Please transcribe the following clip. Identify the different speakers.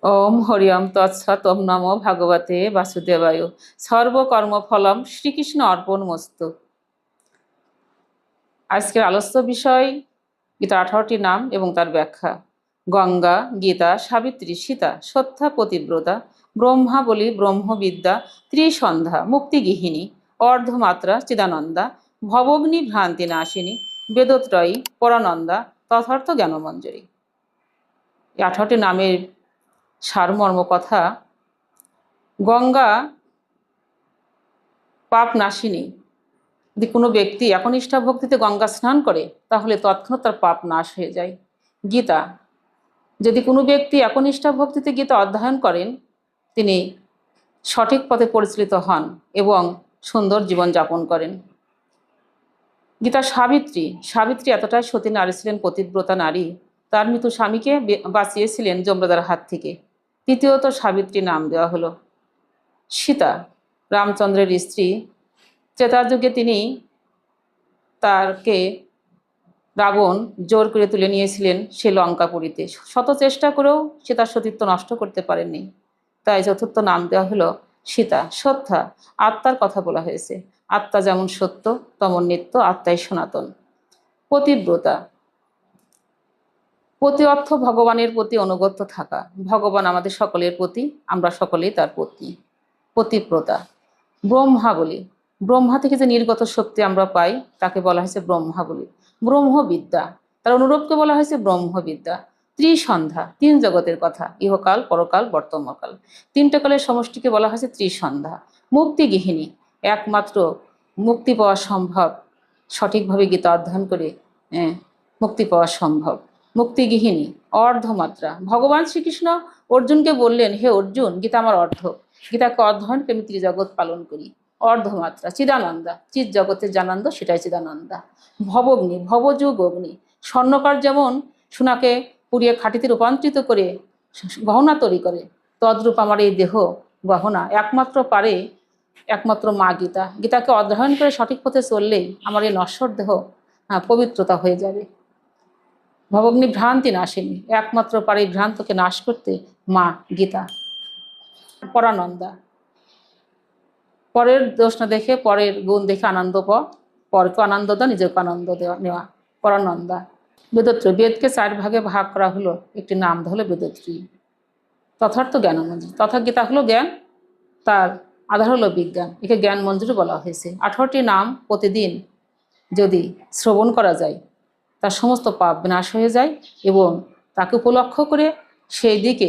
Speaker 1: ওম হরিয়ম তৎসৎ। ওম নমো ভাগবতে বাসুদেবায়। সর্বকর্মফলম শ্রীকৃষ্ণ অর্পণমস্তু। আজকের আলোচ্য বিষয় গীতার 18টি নাম এবং তার ব্যাখ্যা। গঙ্গা, গীতা, সাবিত্রী, সীতা, সত্যা, পতিব্রতা, ব্রহ্মাবলী, ব্রহ্মবিদ্যা, ত্রিসন্ধ্যা, মুক্তিগৃহিণী, অর্ধমাত্রা, চিদানন্দা, ভবগ্নি ভ্রান্তি নাশিনী, বেদত্রয়ী, পরানন্দা, তথার্থ জ্ঞানমঞ্জরী। এই 18টি নামের সারমর্ম কথা। গঙ্গা পাপ নাশিনী। যদি কোনো ব্যক্তি একনিষ্ঠা ভক্তিতে গঙ্গা স্নান করে তাহলে তৎক্ষণাৎ তার পাপ নাশ হয়ে যায়। গীতা, যদি কোনো ব্যক্তি একনিষ্ঠা ভক্তিতে গীতা অধ্যয়ন করেন তিনি সঠিক পথে পরিচালিত হন এবং সুন্দর জীবনযাপন করেন। গীতা সাবিত্রী। সাবিত্রী এতটাই সতী নারী ছিলেন, পতিব্রতা নারী, তার মৃত স্বামীকে বাঁচিয়েছিলেন যমরাজার হাত থেকে। তৃতীয়ত সাবিত্রী নাম দেওয়া হলো। সীতা, রামচন্দ্রের স্ত্রী। ত্রেতা যুগে তিনি তারকে রাবণ জোর করে তুলে নিয়েছিলেন সে লঙ্কাপুরীতে। শত চেষ্টা করেও সে তার সতীত্ব নষ্ট করতে পারেননি, তাই চতুর্থ নাম দেওয়া হলো সীতা। সত্যা, আত্মার কথা বলা হয়েছে। আত্মা যেমন সত্য তেমন নিত্য, আত্মাই সনাতন। পতিব্রতা, পতি অর্থ ভগবানের প্রতি অনুগত থাকা। ভগবান আমাদের সকলের প্রতি, আমরা সকলেই তার প্রতি। পতিব্রতা। ব্রহ্মাবলী, ব্রহ্মা থেকে যে নির্গত শক্তি আমরা পাই তাকে বলা হয়েছে ব্রহ্মাবলী। ব্রহ্মবিদ্যা, তার অনুরূপকে বলা হয়েছে ব্রহ্মবিদ্যা। ত্রিসন্ধ্যা, তিন জগতের কথা, ইহকাল, পরকাল, বর্তমানকাল, তিনটে কালের সমষ্টিকে বলা হয়েছে ত্রিসন্ধ্যা। মুক্তিগৃহিণী, একমাত্র মুক্তি পাওয়া সম্ভব সঠিকভাবে গীতা অধ্যয়ন করে, মুক্তি পাওয়া সম্ভব। মুক্তিগৃহিণী। অর্ধমাত্রা, ভগবান শ্রীকৃষ্ণ অর্জুনকে বললেন, হে অর্জুন, গীতা আমার অর্ধ, গীতাকে অধ্যয়ন করে আমি ত্রিজগৎ পালন করি। অর্ধমাত্রা। চিদানন্দা, চিৎ জগতের জানন্দ, সেটাই চিদানন্দা। ভবগ্নি, ভবযুগ অগ্নি, স্বর্ণকার যেমন সোনাকে পুড়িয়ে খাঁটিতে রূপান্তরিত করে গহনা তৈরি করে, তদ্রূপ আমার এই দেহ গহনা একমাত্র পারে একমাত্র মা গীতা। গীতাকে অধ্যয়ন করে সঠিক পথে চললেই আমার এই নশ্বর দেহ পবিত্রতা হয়ে যাবে। ভবগ্নি ভ্রান্তি নাশিনী, একমাত্র পারে এই ভ্রান্তকে নাশ করতে মা গীতা। পরানন্দা, পরের দোষ না দেখে পরের গুণ দেখে আনন্দ পাওয়া, পরকে আনন্দ দেওয়া, নিজেকে আনন্দ দেওয়া নেওয়া। পরানন্দা। বেদত্রয়ী, বেদকে 4 ভাগে ভাগ করা হলো, একটি নাম হলো বেদত্রয়ী। তথার্থ জ্ঞানমঞ্জুরি, তথা গীতা হলো জ্ঞান, তার আধার হলো বিজ্ঞান, একে জ্ঞান মঞ্জুরি বলা হয়েছে। 18টি নাম প্রতিদিন যদি শ্রবণ করা যায় তার সমস্ত পাপ বিনাশ হয়ে যায় এবং তাকে উপলক্ষ করে সেই দিকে